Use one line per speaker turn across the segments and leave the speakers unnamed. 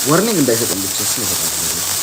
warning እንዳይሰጠን ብቻ ነው።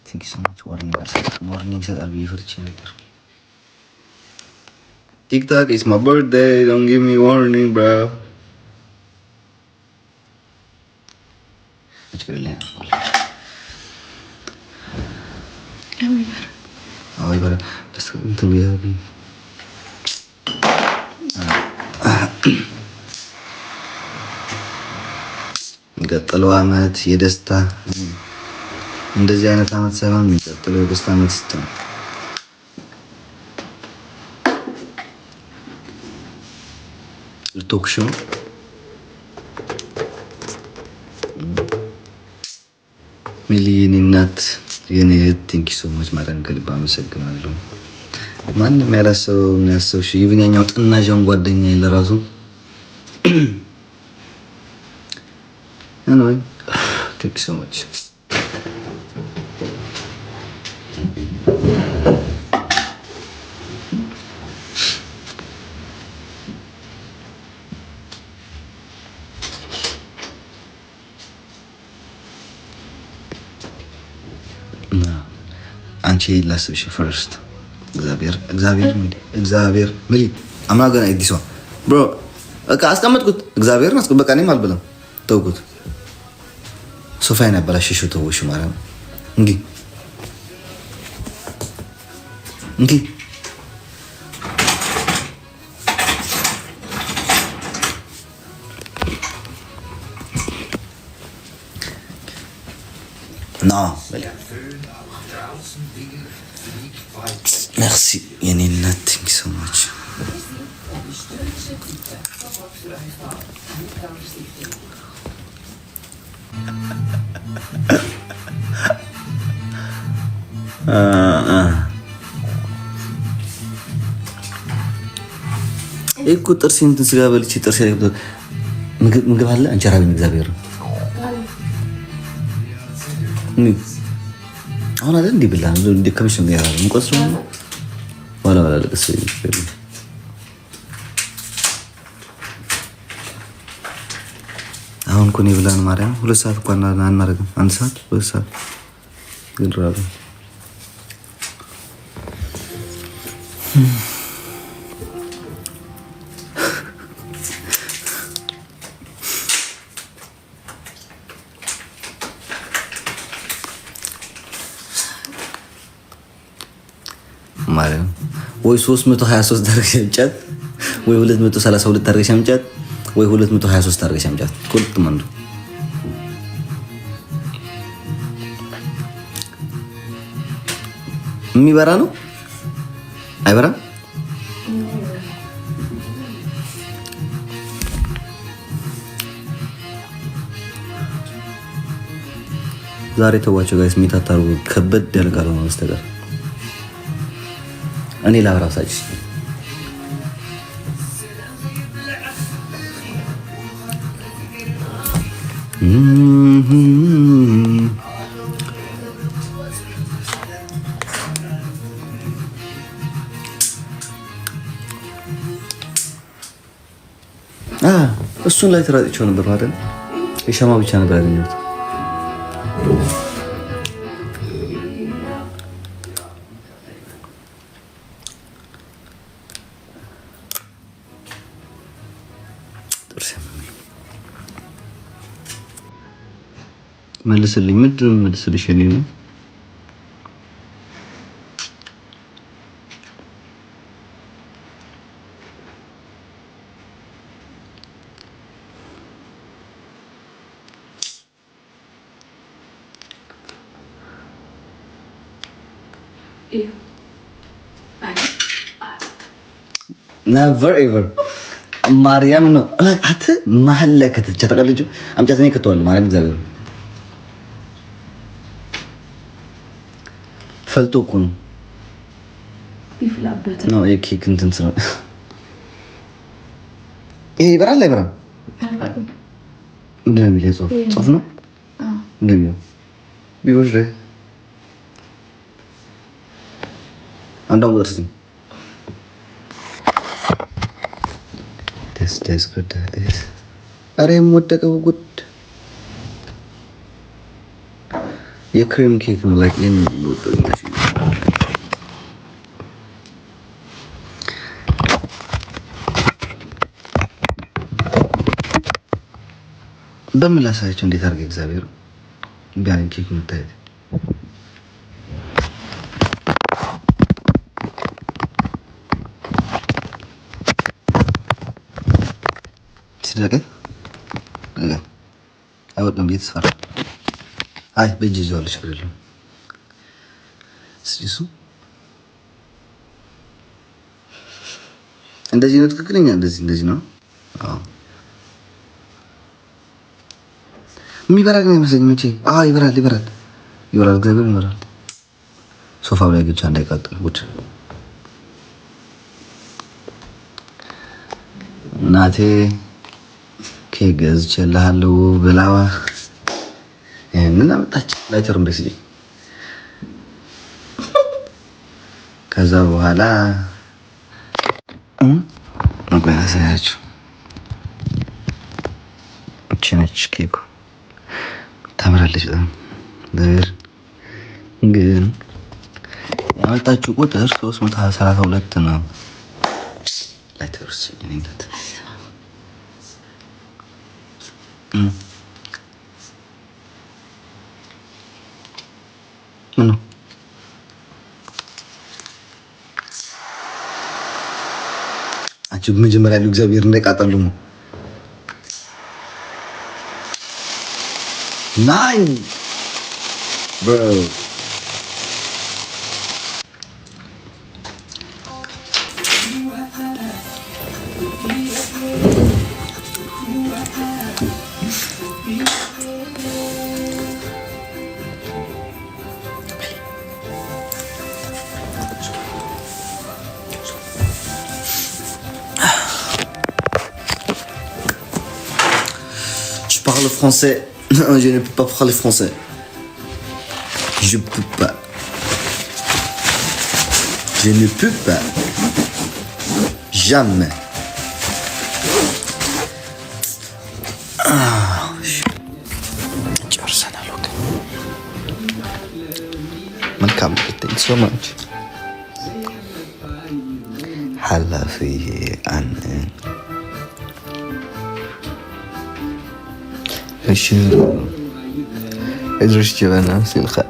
Thank you so much. Warning ይሰጣል ብዬ ፈርቼ ነበር። TikTok, it's my birthday. Don't give me warning, bro. ይበራል። እንትን ቢያደርግ የሚቀጥለው አመት የደስታ እንደዚህ አይነት አመት ሳይሆን የሚቀጥለው የደስታ አመት ስትሆን ቶክ ሾው ሚሊዮን እናት የኔ እህት ቴንኪ ሶ ማች ማዳም ከልብ አመሰግናለሁ። ማንም ያላሰበው ያሰብሽ ኢቭን ያኛው ጥናዣውን ጓደኛዬ ለራሱ አንወይ ቴንኪ ሶ ማች አንቺ ላስብሽ ፈርስት እግዚአብሔር ምን አምና ገና እዲሷ ብሮ በቃ አስቀመጥኩት። እግዚአብሔርን አስቀመጥ በቃ እኔም አልበላም ተውኩት። ሶፋዬን ያበላሽሽው ተውሽ ማለት ነው። እንጂ ና merci የኔ እናት ቴንክ ሶ ማች እኮ ጥርሴን እንትን ስጋ በልቼ ጥርሴ ምግብ አለ እንጀራ ቢን እግዚአብሔር አሁን አይደል እንዲህ ብላ እንደ ከመሽ ነው ያለው እንቆስ ነው ወላ ለቅስ አሁን ኮኔ ብላን ማርያም 2 ሰዓት እንኳን አናረግም። 1 ሰዓት 2 ሰዓት ግን ራሱ ማርያም ወይ 323 ታርገሽ አምጫት ወይ 232 ታርገሽ አምጫት ወይ 223 ታርገሽ አምጫት ሁለቱም አንዱ የሚበራ ነው አይበራም። ዛሬ ተዋቸው ጋይስ ሚታታሩ ከበድ ያልቃሉ ነው በስተቀር እኔ ላብራሳች እሱን ላይ ተራጥቼው ነበር አይደል? የሻማ ብቻ ነበር ያገኘሁት። መልስልኝ። ምንድን ነው መልስልሽ? እኔ ነው never ever ማርያም ነው አት ማህለከት ተጨጠቀልጁ አምጫት ነኝ ከተዋል ማርያም እግዚአብሔር ፈልጦ እኮ ነው ይፍላበት ነው የኬክ እንትን ስራ ይሄ ይበራል አይበራም እንደምን ይለጽፍ ጽፍ ነው እንደምን ቢወርድ አንዳው ወርሲ ደስ ጉድ አሬ የምወደቀው ጉድ የክሬም ኬክ ነው ላይክ እኔ በምን ላሳያቸው እንዴት አድርገህ እግዚአብሔር ቢያን ኬክ የምታየት ሲደረግ አይወጣም እየተሰራ አይ በእጅ ይዘዋል ችግር የለውም እሱ እንደዚህ ነው ትክክለኛ እንደዚህ ነው አዎ የሚበራ ግን አይመስለኝም መቼ ይበራል እግዚአብሔር ይበራል ሶፋው ላይ ግቻ እንዳይቃጠል ጉድ እናቴ ኬክ ገዝቼልሃለሁ ብላዋ ይሄንን አመጣች ላይተሩም ደስ ይለኝ ከዛ በኋላ ማባያሳያችሁ እቺ ነች ኬኩ ታምራለች በጣም ነገር ግን ያመጣችሁ ቁጥር 332 ነው ላይተሩስ ይነኝነት ምኑ አንቺ መጀመሪያ ላይ እግዚአብሔር እንዳይቃጠሉ ነው ናይን ብሮ Je parle français. Je ne peux pas parler français. Je peux pas. Je ne peux pas. Jamais. Welcome. Thanks so much. حلفي عنه الشهر ادرس جبنا سلخة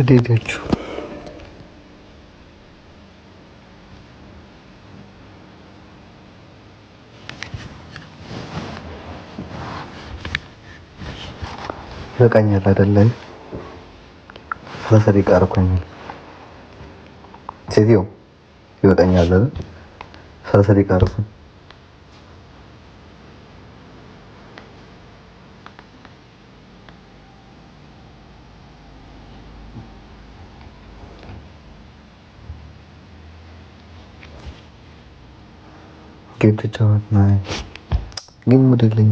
ሄዳችሁ በቃኛል አይደለም ፈሰሪ ቃርኩኝ ሴትዮ ይወጣኛል አይደል ፈሰሪ ቃርኩኝ ተጫወት ነው ግን ወደለኝ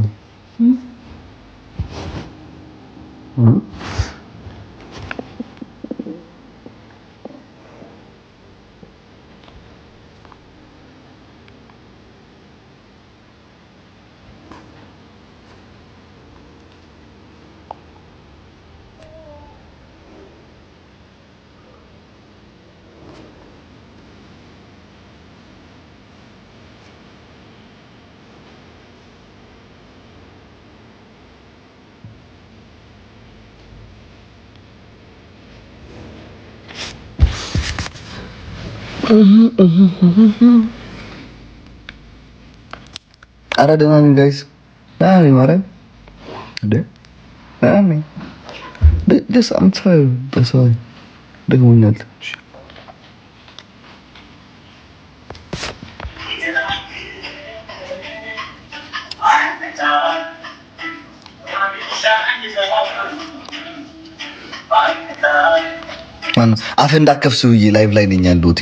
ኧረ ደህና ነኝ ጋይስ፣ ደህና ነኝ ማርያም እንደ ደህና ነኝ። ደስ አምጥተው በሰው ደግሞኛል ትንሽ አፍ እንዳከፍሱ ብዬ ላይቭ ላይ ነኝ ያለሁት።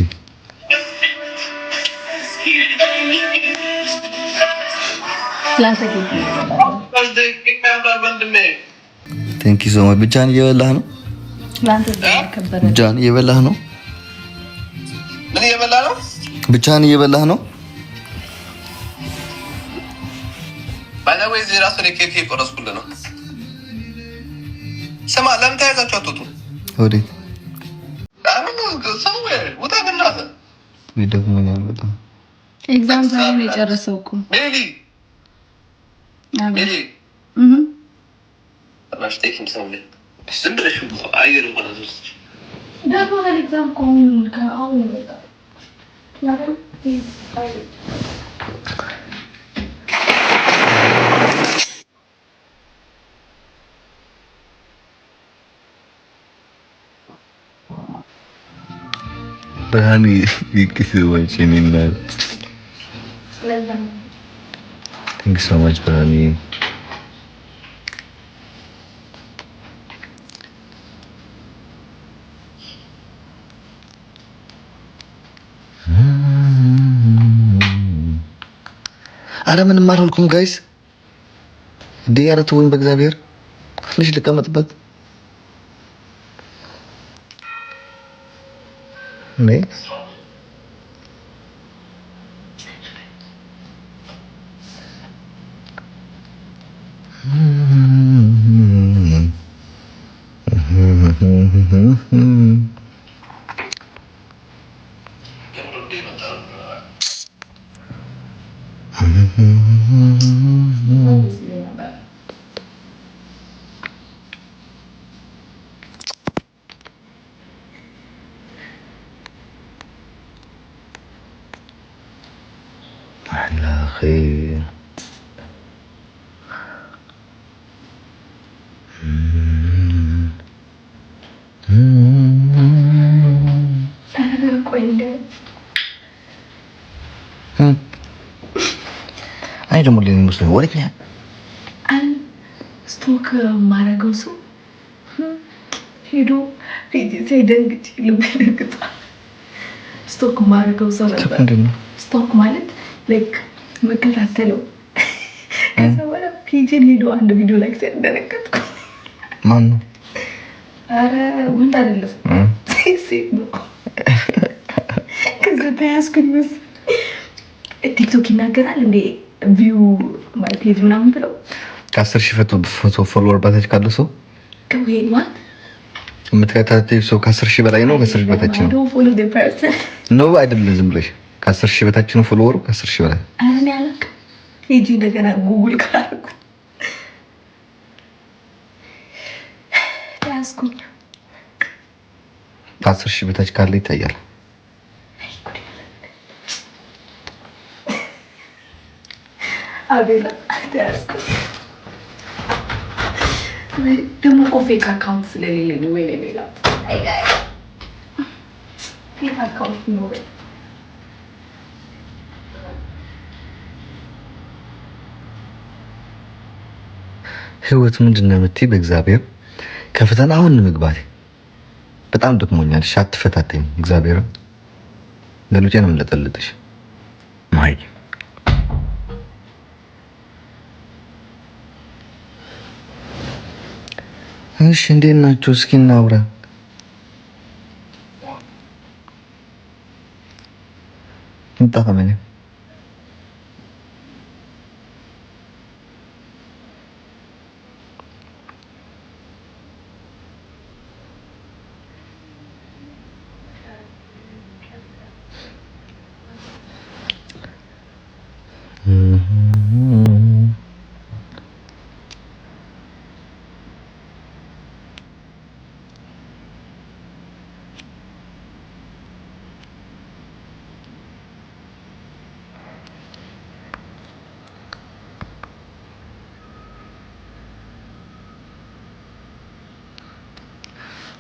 ቴንክ ዩ ሶ ማች። ብቻህን እየበላህ ነው? ብቻህን እየበላህ ነው? ምን እየበላህ ነው? ብቻህን እየበላህ ነው? ባለወይ ራሱ ለኬክ ቆረስኩልህ ነው። ስማ ለምን ተያይዛችሁ አትወጡም? ወዴት? ይደግሞኛል በጣም ኤግዛም ዛሬ ነው የጨረሰው እኮ ሜሊ ሜሊ አላሽቴክም ሰው ላይ ዝም ብለሽ አየር ማለት ነው። ደግሞ ኤግዛም ኮን ከአሁን መጣ ያለው Berani dikit wajinin na. Thank you so much, Berani. አረ ምንም አልሆንኩም ጋይስ። እንዴ ኧረ ተወኝ በእግዚአብሔር ትንሽ ልቀመጥበት። እኔ على خير አይ ደግሞ ሌላ ሙስሊም ወሬኛ ስቶክ ማረገው ሰው ሄዶ ሲደንግጥ ልብልግጣ ስቶክ ማረገው ሰው ነበር። ስቶክ ማለት ላይክ መከታተለው ከዛ በኋላ ፒጂን ሄዶ አንድ ቪዲዮ ላይ ሲያደረገጥ ማን ነው? አረ ወንድ አይደለም ሴት ነው። ከዛ ተያዝኩኝ መስ ቲክቶክ ይናገራል እንዴ ቪው ማለት ፔጅ ምናምን ብለው ከ10 ሺህ ፎቶ ፎሎወር በታች ካለ ሰው ከወይ ዋት የምትከታተይ ሰው ከ10 ሺህ በላይ ነው? ከ10 ሺህ በታች ነው? ነው አይደለም ዝም ብለሽ ከ10 ሺህ በታች ነው ፎሎወሩ? ከ10 ሺህ በላይ አረን ያለክ ሂጂ እንደገና ጉግል ካርኩ ታስኩኝ። ከ10 ሺህ በታች ካለ ይታያል። አቤላ ታስኩ ደግሞ ፌክ አካውንት ስለሌለኝ ወይ ሌላ አይ ጋይ ፌክ አካውንት ነው። ህይወት ምንድን ነው የምትይ? በእግዚአብሔር ከፈተና አሁን መግባቴ በጣም ደክሞኛል። እሺ አትፈታተኝ። እግዚአብሔር ለሉጬ ነው የምለጠልጥሽ ማይ እሺ እንዴት ናችሁ? እስኪ እናውራ። እንጣፈመኝ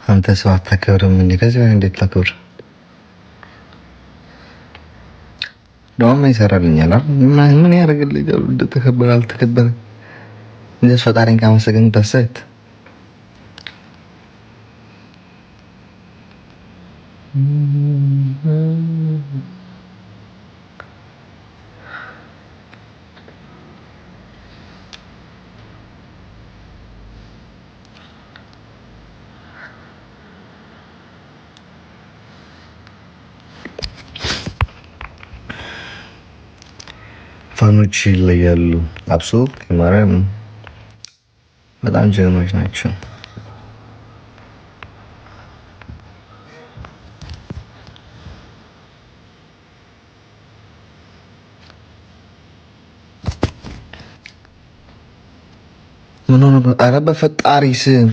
አንተ ሰው አታከብርም እንዴ? ከዚህ በላይ እንዴት ታከብር? ደሞ ይሰራልኛል አይደል? ምን ያደርግልኛል? እንደተከበረ አልተከበረ እንዴ? ፈጣሪን ካመሰገን ተሰት ፋኖች ይለያሉ። አብሶ ማርያም በጣም ጀግኖች ናቸው። ምን ሆነ? ኧረ በፈጣሪ ስም